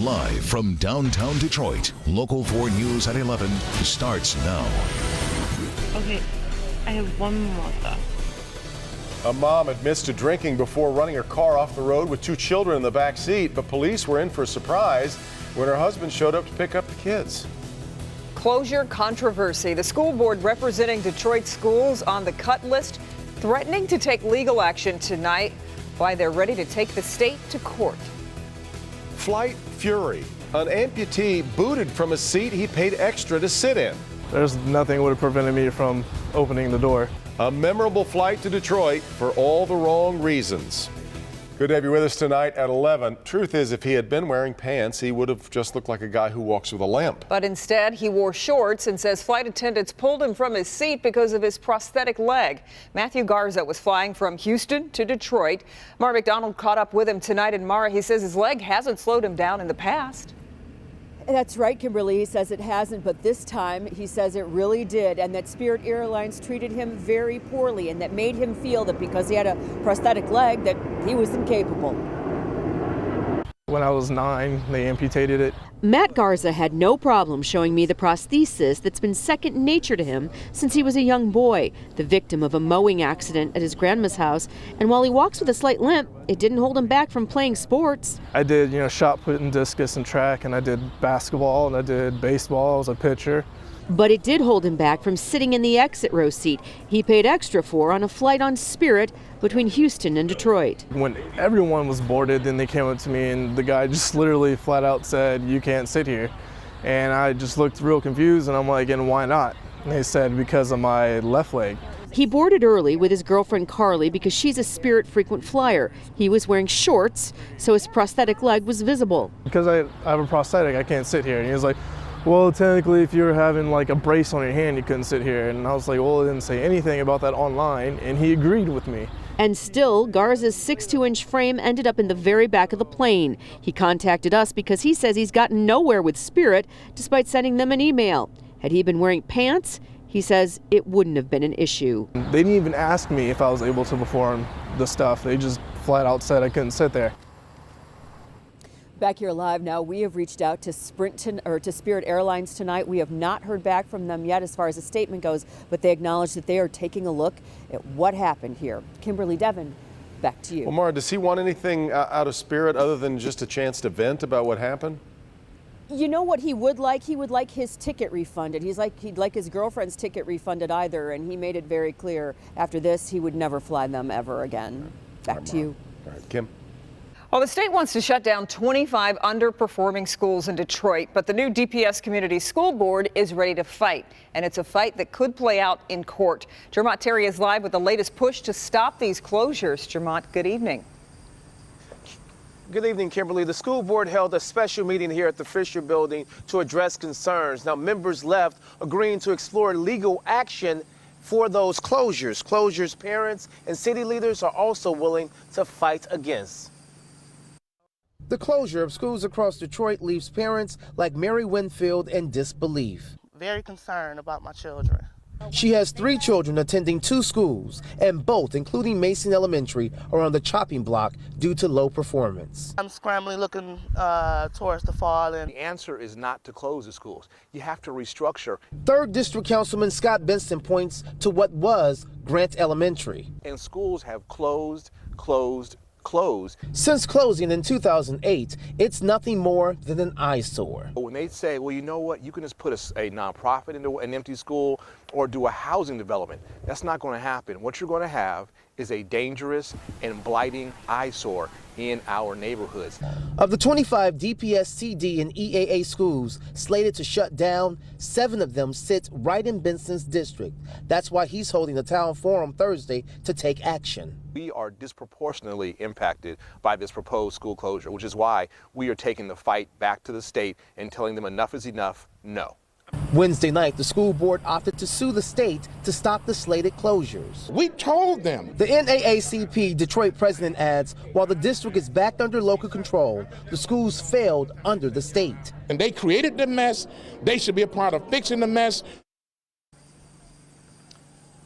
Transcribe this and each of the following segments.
Live from downtown Detroit, Local 4 News at 11 starts now. Okay, I have one more though. A mom admits to drinking before running her car off the road with 2 children in the back seat, but police were in for a surprise when her husband showed up to pick up the kids. Closure controversy. The school board representing Detroit schools on the cut list, threatening to take legal action tonight. Why they're ready to take the state to court. Flight fury. An amputee booted from a seat he paid extra to sit in. There's nothing would have prevented me from opening the door. A memorable flight to Detroit for all the wrong reasons. Good to have you with us tonight at 11. Truth is, if he had been wearing pants, he would have just looked like a guy who walks with a limp. But instead, he wore shorts and says flight attendants pulled him from his seat because of his prosthetic leg. Matthew Garza was flying from Houston to Detroit. Mara McDonald caught up with him tonight, and Mara, he says his leg hasn't slowed him down in the past. That's right, Kimberly. He says it hasn't, but this time he says it really did, and that Spirit Airlines treated him very poorly, and that made him feel that because he had a prosthetic leg that he was incapable. When I was 9, they amputated it. Matt Garza had no problem showing me the prosthesis that's been second nature to him since he was a young boy, the victim of a mowing accident at his grandma's house. And while he walks with a slight limp, it didn't hold him back from playing sports. I did, shot put and discus and track, and I did basketball, and I did baseball. I was a pitcher. But it did hold him back from sitting in the exit row seat he paid extra for on a flight on Spirit between Houston and Detroit. When everyone was boarded, then they came up to me and the guy just literally flat out said, "You can't sit here." And I just looked real confused, and I'm like, and why not? And they said, because of my left leg. He boarded early with his girlfriend Carly because she's a Spirit frequent flyer. He was wearing shorts, so his prosthetic leg was visible. Because I have a prosthetic, I can't sit here. And he was like, well, technically, if you're having like a brace on your hand, you couldn't sit here. And I was like, well, I didn't say anything about that online, and he agreed with me. And still, Garza's 6'2" frame ended up in the very back of the plane. He contacted us because he says he's gotten nowhere with Spirit despite sending them an email. Had he been wearing pants, he says it wouldn't have been an issue. They didn't even ask me if I was able to perform the stuff. They just flat out said I couldn't sit there. Back here live now, we have reached out to Spirit Airlines tonight. We have not heard back from them yet as far as a statement goes, but they acknowledge that they are taking a look at what happened here. Kimberly Devin, back to you. Well, Mara, does he want anything out of Spirit other than just a chance to vent about what happened? You know what he would like? He would like his ticket refunded. He'd like his girlfriend's ticket refunded either, and he made it very clear after this he would never fly them ever again. Back to you. All right, Kim. Well, the state wants to shut down 25 underperforming schools in Detroit, but the new DPS Community School Board is ready to fight, and it's a fight that could play out in court. Jermont Terry is live with the latest push to stop these closures. Jermont, good evening. Good evening, Kimberly. The school board held a special meeting here at the Fisher Building to address concerns. Now, members left agreeing to explore legal action for those closures. Closures parents and city leaders are also willing to fight against. The closure of schools across Detroit leaves parents like Mary Winfield in disbelief. Very concerned about my children. She has 3 children attending 2 schools, and both, including Mason Elementary, are on the chopping block due to low performance. I'm scrambling, looking towards the fall. And the answer is not to close the schools. You have to restructure. 3rd District Councilman Scott Benson points to what was Grant Elementary. And schools have closed. Since closing in 2008, it's nothing more than an eyesore. When they say, well, you know what, you can just put a nonprofit into an empty school or do a housing development, that's not going to happen. What you're going to have is a dangerous and blighting eyesore in our neighborhoods. Of the 25 DPS, CD, and EAA schools slated to shut down, 7 of them sit right in Benson's district. That's why he's holding a town forum Thursday to take action. We are disproportionately impacted by this proposed school closure, which is why we are taking the fight back to the state and telling them enough is enough, no. Wednesday night, the school board opted to sue the state to stop the slated closures. We told them. The NAACP Detroit president adds, while the district is back under local control, the schools failed under the state. And they created the mess. They should be a part of fixing the mess.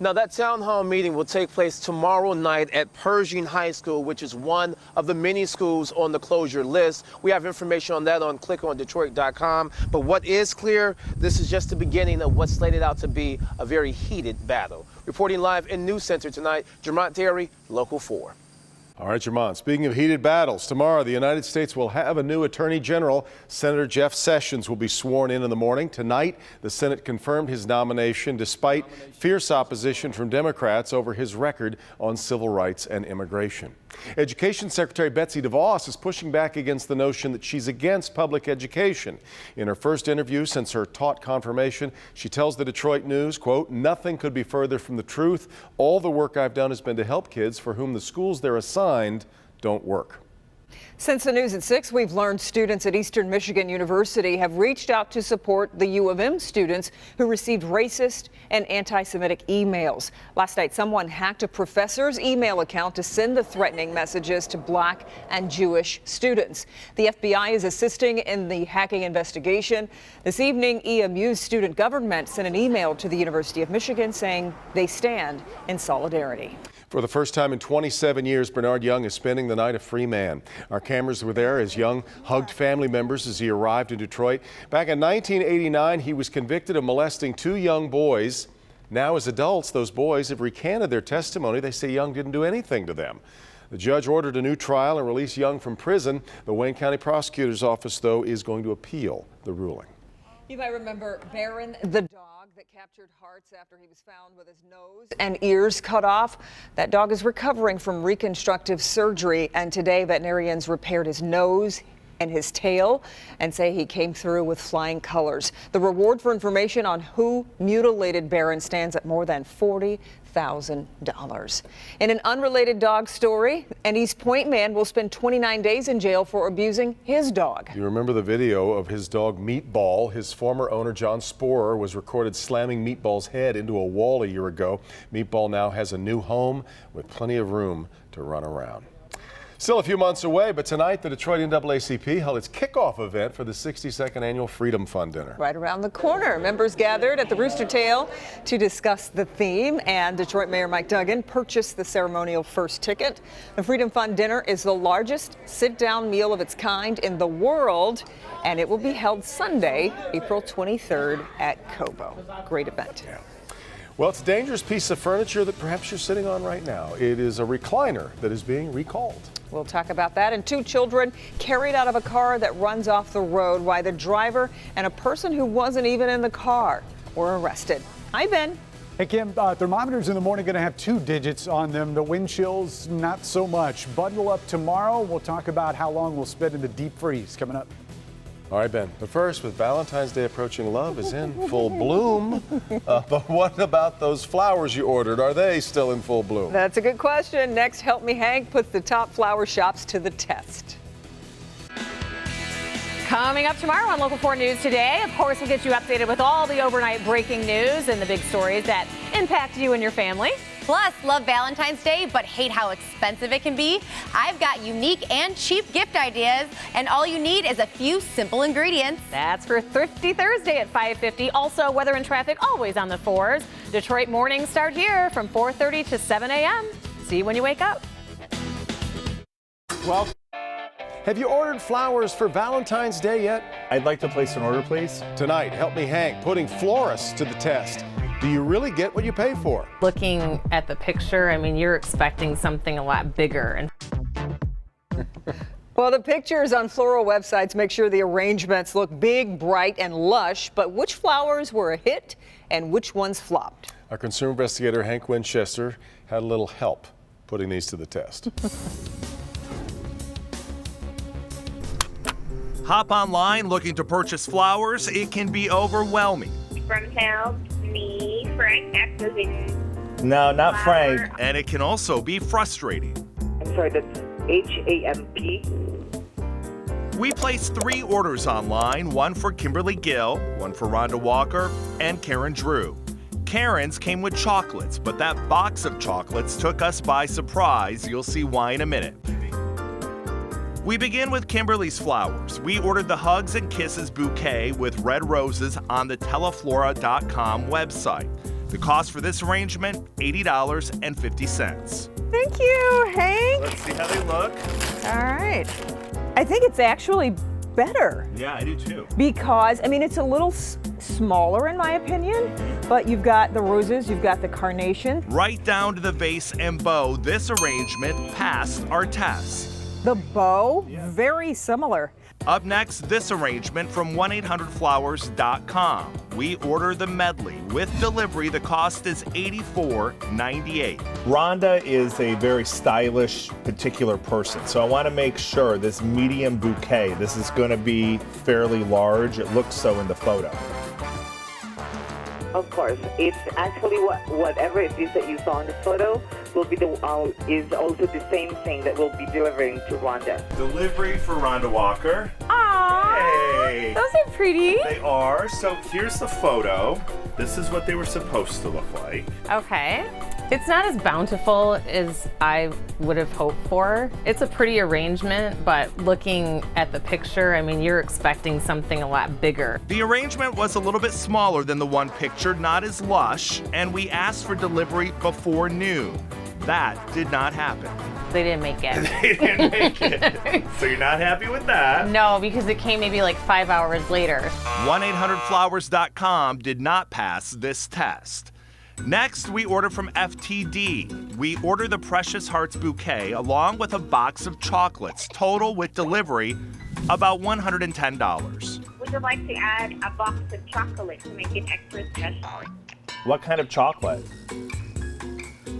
Now, that town hall meeting will take place tomorrow night at Pershing High School, which is one of the many schools on the closure list. We have information on that on clickondetroit.com. But what is clear, this is just the beginning of what's slated out to be a very heated battle. Reporting live in News Center tonight, Jermont Terry, Local 4. All right, Jermont, speaking of heated battles, tomorrow the United States will have a new Attorney General. Senator Jeff Sessions will be sworn in the morning. Tonight, the Senate confirmed his nomination despite fierce opposition from Democrats over his record on civil rights and immigration. Education Secretary Betsy DeVos is pushing back against the notion that she's against public education. In her first interview since her taught confirmation, she tells the Detroit News, quote, "Nothing could be further from the truth. All the work I've done has been to help kids for whom the schools they're assigned don't work." Since the news at 6, we've learned students at Eastern Michigan University have reached out to support the U of M students who received racist and anti-Semitic emails. Last night, someone hacked a professor's email account to send the threatening messages to Black and Jewish students. The FBI is assisting in the hacking investigation. This evening, EMU's student government sent an email to the University of Michigan saying they stand in solidarity. For the first time in 27 years, Bernard Young is spending the night a free man. Our cameras were there as Young hugged family members as he arrived in Detroit. Back in 1989, he was convicted of molesting 2 young boys. Now, as adults, those boys have recanted their testimony. They say Young didn't do anything to them. The judge ordered a new trial and released Young from prison. The Wayne County Prosecutor's Office, though, is going to appeal the ruling. You might remember Barron the dog that captured hearts after he was found with his nose and ears cut off. That dog is recovering from reconstructive surgery, and today veterinarians repaired his nose and his tail and say he came through with flying colors. The reward for information on who mutilated Barron stands at more than $40,000. In an unrelated dog story, an East Point man will spend 29 days in jail for abusing his dog. You remember the video of his dog Meatball. His former owner, John Sporer, was recorded slamming Meatball's head into a wall a year ago. Meatball now has a new home with plenty of room to run around. Still a few months away, but tonight the Detroit NAACP held its kickoff event for the 62nd Annual Freedom Fund Dinner. Right around the corner. Members gathered at the Rooster Tail to discuss the theme, and Detroit Mayor Mike Duggan purchased the ceremonial first ticket. The Freedom Fund Dinner is the largest sit-down meal of its kind in the world, and it will be held Sunday, April 23rd at Cobo. Great event. Yeah. Well, it's a dangerous piece of furniture that perhaps you're sitting on right now. It is a recliner that is being recalled. We'll talk about that. And 2 children carried out of a car that runs off the road, why the driver and a person who wasn't even in the car were arrested. Hi, Ben. Hey, Kim, thermometers in the morning going to have 2 digits on them. The wind chills, not so much. Bundle up tomorrow. We'll talk about how long we'll spend in the deep freeze coming up. All right, Ben. But first, with Valentine's Day approaching, love is in full bloom. But what about those flowers you ordered? Are they still in full bloom? That's a good question. Next, Help Me Hank puts the top flower shops to the test. Coming up tomorrow on Local 4 News Today, of course, we'll get you updated with all the overnight breaking news and the big stories that impact you and your family. Plus, love Valentine's Day, but hate how expensive it can be? I've got unique and cheap gift ideas, and all you need is a few simple ingredients. That's for Thrifty Thursday at 5:50. Also, weather and traffic always on the 4s. Detroit mornings start here from 4:30 to 7 a.m. See you when you wake up. Well, have you ordered flowers for Valentine's Day yet? I'd like to place an order, please. Tonight, Help Me Hank putting florists to the test. Do you really get what you pay for? Looking at the picture, I mean, you're expecting something a lot bigger. Well, the pictures on floral websites make sure the arrangements look big, bright, and lush, but which flowers were a hit and which ones flopped? Our consumer investigator, Hank Winchester, had a little help putting these to the test. Hop online looking to purchase flowers, it can be overwhelming. From Help Me, Frank activating. No, not Frank. And it can also be frustrating. I'm sorry, that's H-A-M-P. We placed 3 orders online, one for Kimberly Gill, one for Rhonda Walker, and Karen Drew. Karen's came with chocolates, but that box of chocolates took us by surprise. You'll see why in a minute. We begin with Kimberly's flowers. We ordered the Hugs and Kisses bouquet with red roses on the Teleflora.com website. The cost for this arrangement, $80.50. Thank you, Hank. Let's see how they look. All right. I think it's actually better. Yeah, I do too. Because, I mean, it's a little smaller in my opinion, but you've got the roses, you've got the carnation. Right down to the vase and bow, this arrangement passed our test. The bow, very similar. Up next, this arrangement from 1-800-Flowers.com. We order the medley. With delivery, the cost is $84.98. Rhonda is a very stylish, particular person. So I want to make sure this medium bouquet, this is going to be fairly large. It looks so in the photo. Of course, it's actually whatever it is that you saw in the photo will be is also the same thing that we'll be delivering to Rhonda. Delivery for Rhonda Walker. Aww, Hey. those are pretty. They are. So here's the photo. This is what they were supposed to look like. Okay. It's not as bountiful as I would have hoped for. It's a pretty arrangement, but looking at the picture, I mean, you're expecting something a lot bigger. The arrangement was a little bit smaller than the one pictured, not as lush, and we asked for delivery before noon. That did not happen. They didn't make it. They didn't make it. So you're not happy with that? No, because it came maybe like 5 hours later. 1-800-Flowers.com did not pass this test. Next, we order from FTD. We order the Precious Hearts bouquet along with a box of chocolates, total with delivery about $110. Would you like to add a box of chocolate to make it extra special? What kind of chocolate?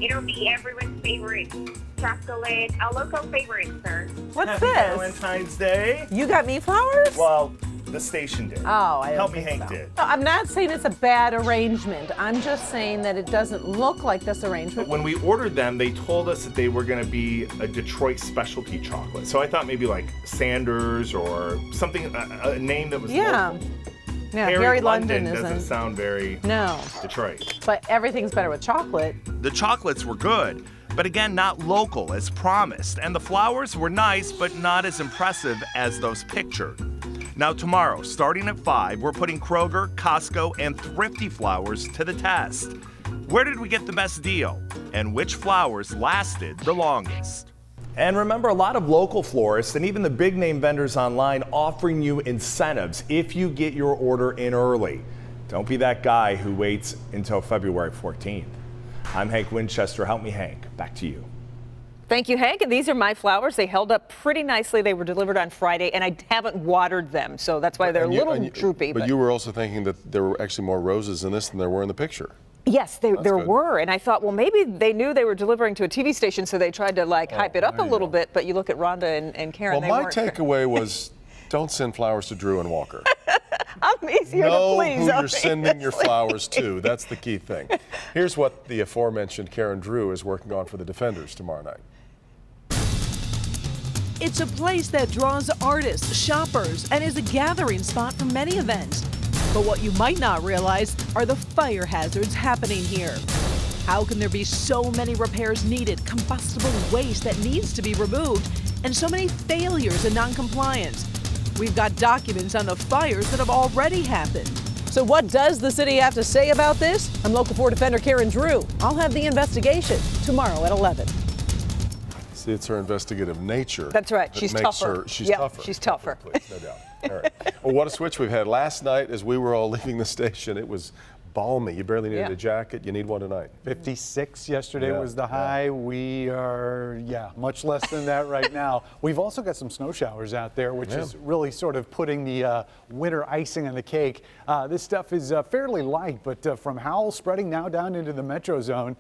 It'll be everyone's favorite chocolate, a local favorite, sir. What's Happy this? Valentine's Day. You got me flowers? Well, the station did. Oh, I don't Help Me think Hank so. did. No, I'm not saying it's a bad arrangement. I'm just saying that it doesn't look like this arrangement. When we ordered them, they told us that they were going to be a Detroit specialty chocolate. So I thought maybe like Sanders or something, a name that was local. Yeah, Harry London doesn't isn't. sound very No. Detroit. But everything's better with chocolate. The chocolates were good, but again, not local as promised, and the flowers were nice, but not as impressive as those pictured. Now tomorrow, starting at 5, we're putting Kroger, Costco, and Thrifty flowers to the test. Where did we get the best deal? And which flowers lasted the longest? And remember, a lot of local florists and even the big name vendors online offering you incentives if you get your order in early. Don't be that guy who waits until February 14th. I'm Hank Winchester. Help me, Hank. Back to you. Thank you, Hank. And these are my flowers. They held up pretty nicely. They were delivered on Friday, and I haven't watered them, so that's why they're a little droopy. But you were also thinking that there were actually more roses in this than there were in the picture. Yes, there good. were, and I thought, well, maybe they knew they were delivering to a TV station, so they tried to hype it up a little bit. But you look at Rhonda and Karen. Well, my takeaway was, don't send flowers to Drew and Walker. I'm easier to please. Know who you're sending your flowers to. That's the key thing. Here's what the aforementioned Karen Drew is working on for the Defenders tomorrow night. It's a place that draws artists, shoppers, and is a gathering spot for many events. But what you might not realize are the fire hazards happening here. How can there be so many repairs needed, combustible waste that needs to be removed, and so many failures and non-compliance? We've got documents on the fires that have already happened. So what does the city have to say about this? I'm Local 4 Defender Karen Drew. I'll have the investigation tomorrow at 11. See, it's her investigative nature. That's right. That She's makes tougher. She's Yep, tougher. she's tougher. Please, no doubt. All right. Well, what a switch we've had. Last night, as we were all leaving the station, it was balmy. You barely needed a jacket. You need one tonight. 56 yesterday Yeah, was the high. We are, much less than that right now. We've also got some snow showers out there, which is really sort of putting the winter icing on the cake. This stuff is fairly light, but from Howell spreading now down into the metro zone,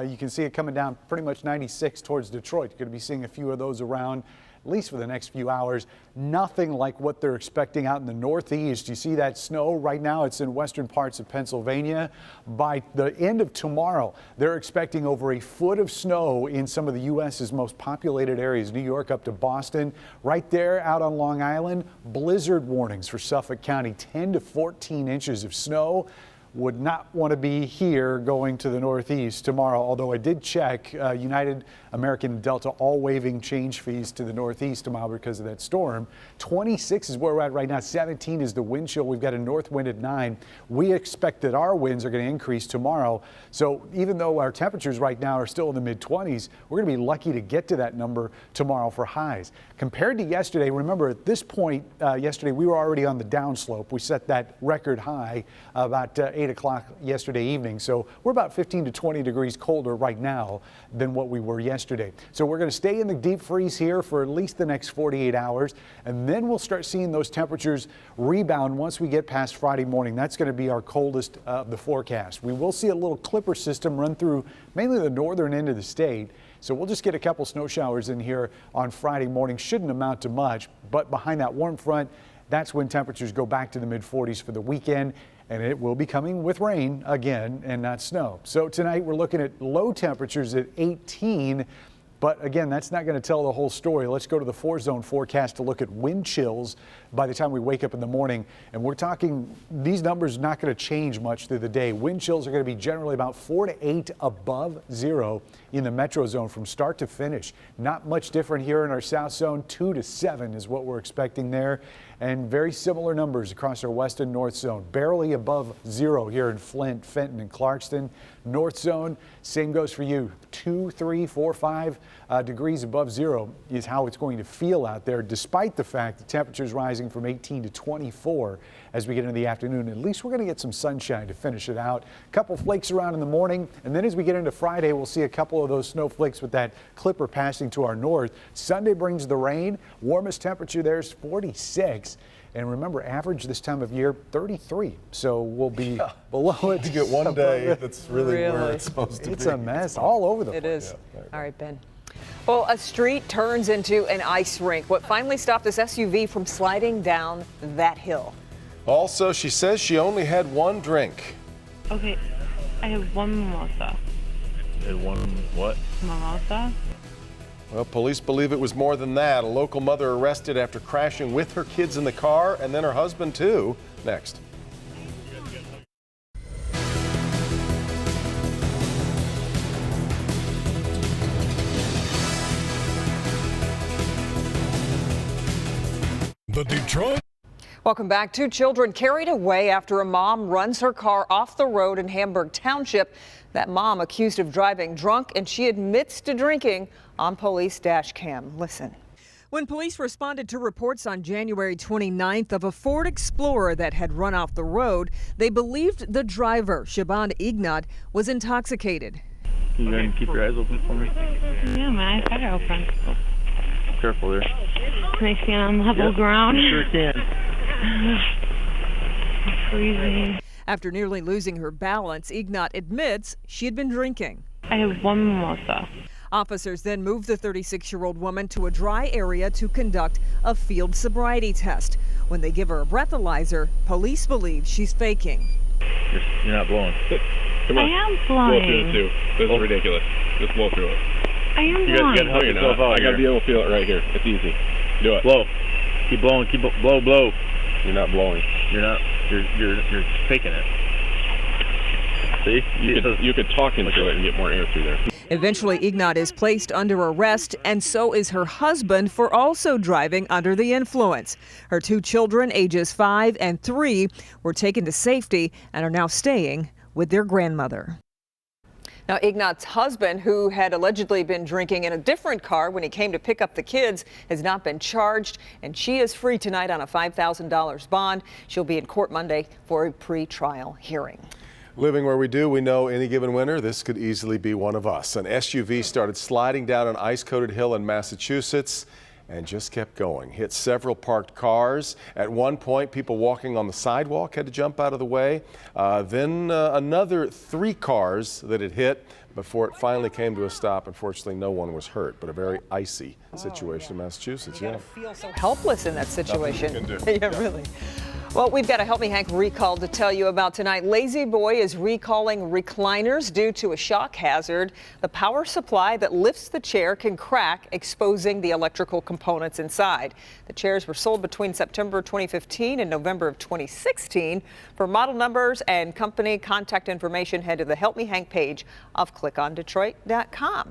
you can see it coming down pretty much 96 towards Detroit. You're going to be seeing a few of those around, at least for the next few hours. Nothing like what they're expecting out in the Northeast. You see that snow right now, it's in western parts of Pennsylvania. By the end of tomorrow, they're expecting over a foot of snow in some of the U.S.'s most populated areas, New York up to Boston. Right there out on Long Island, blizzard warnings for Suffolk County, 10 to 14 inches of snow. would not want to be here going to the Northeast tomorrow, although I did check United, American, and Delta all waiving change fees to the Northeast tomorrow because of that storm. 26 is where we're at right now. 17 is the wind chill. We've got a north wind at 9. We expect that our winds are going to increase tomorrow. So even though our temperatures right now are still in the mid-20s, we're going to be lucky to get to that number tomorrow for highs. Compared to yesterday, remember at this point yesterday we were already on the downslope. We set that record high about 8 o'clock yesterday evening. So we're about 15 to 20 degrees colder right now than what we were yesterday. So we're going to stay in the deep freeze here for at least the next 48 hours. And then we'll start seeing those temperatures rebound once we get past Friday morning. That's going to be our coldest of the forecast. We will see a little clipper system run through mainly the northern end of the state. So we'll just get a couple snow showers in here on Friday morning. Shouldn't amount to much, but behind that warm front, that's when temperatures go back to the mid-40s for the weekend. And it will be coming with rain again and not snow. So tonight we're looking at low temperatures at 18. But again, that's not going to tell the whole story. Let's go to the 4-zone forecast to look at wind chills by the time we wake up in the morning. And we're talking, these numbers are not going to change much through the day. Wind chills are going to be generally about 4 to 8 above zero in the metro zone from start to finish. Not much different here in our south zone. 2 to 7 is what we're expecting there. And very similar numbers across our west and north zone. Barely above zero here in Flint, Fenton, and Clarkston. North zone, same goes for you. 2, 3, 4, 5 degrees above zero is how it's going to feel out there, despite the fact the temperatures rising from 18 to 24 as we get into the afternoon. At least we're going to get some sunshine to finish it out. A couple flakes around in the morning, and then as we get into Friday, we'll see a couple of those snowflakes with that clipper passing to our north. Sunday brings the rain. Warmest temperature there is 46. And remember, average this time of year, 33. So we'll be below it. You get one day that's really where it's supposed to be. It's a mess all over the place. It is. All right, Ben. Well, a street turns into an ice rink. What finally stopped this SUV from sliding down that hill? Also, she says she only had one drink. Okay, I have one mimosa. You had one what? Mimosa? Well, police believe it was more than that. A local mother arrested after crashing with her kids in the car, and then her husband too. Next. The Detroit. Welcome back. 2 children carried away after a mom runs her car off the road in Hamburg Township. That mom accused of driving drunk, and she admits to drinking on police dash cam. Listen. When police responded to reports on January 29th of a Ford Explorer that had run off the road, they believed the driver, Shaban Ignat, was intoxicated. Can you go ahead and keep your eyes open for me? Yeah, my eyes are open. Oh, careful there. Can I stand on level ground? Sure can. I'm freezing. After nearly losing her balance, Ignat admits she had been drinking. I have one mimosa. Officers then moved the 36-year-old woman to a dry area to conduct a field sobriety test. When they give her a breathalyzer, police believe she's faking. You're not blowing. Come on. I am blowing. Blow through it too. This is ridiculous. Just blow through it. I am You blowing. gotta help yourself out. I gotta be able to feel it right here. It's easy. Do it. Blow. Keep blowing. Keep blow. You're not blowing. You're not. You're faking it. See? You could talk into it and get more air through there. Eventually, Ignat is placed under arrest, and so is her husband for also driving under the influence. Her 2 children, ages 5 and 3, were taken to safety and are now staying with their grandmother. Now, Ignat's husband, who had allegedly been drinking in a different car when he came to pick up the kids, has not been charged, and she is free tonight on a $5,000 bond. She'll be in court Monday for a pre-trial hearing. Living where we do, we know any given winter, this could easily be one of us. An SUV started sliding down an ice-coated hill in Massachusetts and just kept going. Hit several parked cars. At one point, people walking on the sidewalk had to jump out of the way. Then another 3 cars that it hit before it finally came to a stop. Unfortunately, no one was hurt, but a very icy situation in Massachusetts. You feel so helpless in that situation. Nothing you can do. Yeah, really. Well, we've got a Help Me Hank recall to tell you about tonight. Lazy Boy is recalling recliners due to a shock hazard. The power supply that lifts the chair can crack, exposing the electrical components inside. The chairs were sold between September 2015 and November of 2016. For model numbers and company contact information, head to the Help Me Hank page of clickondetroit.com.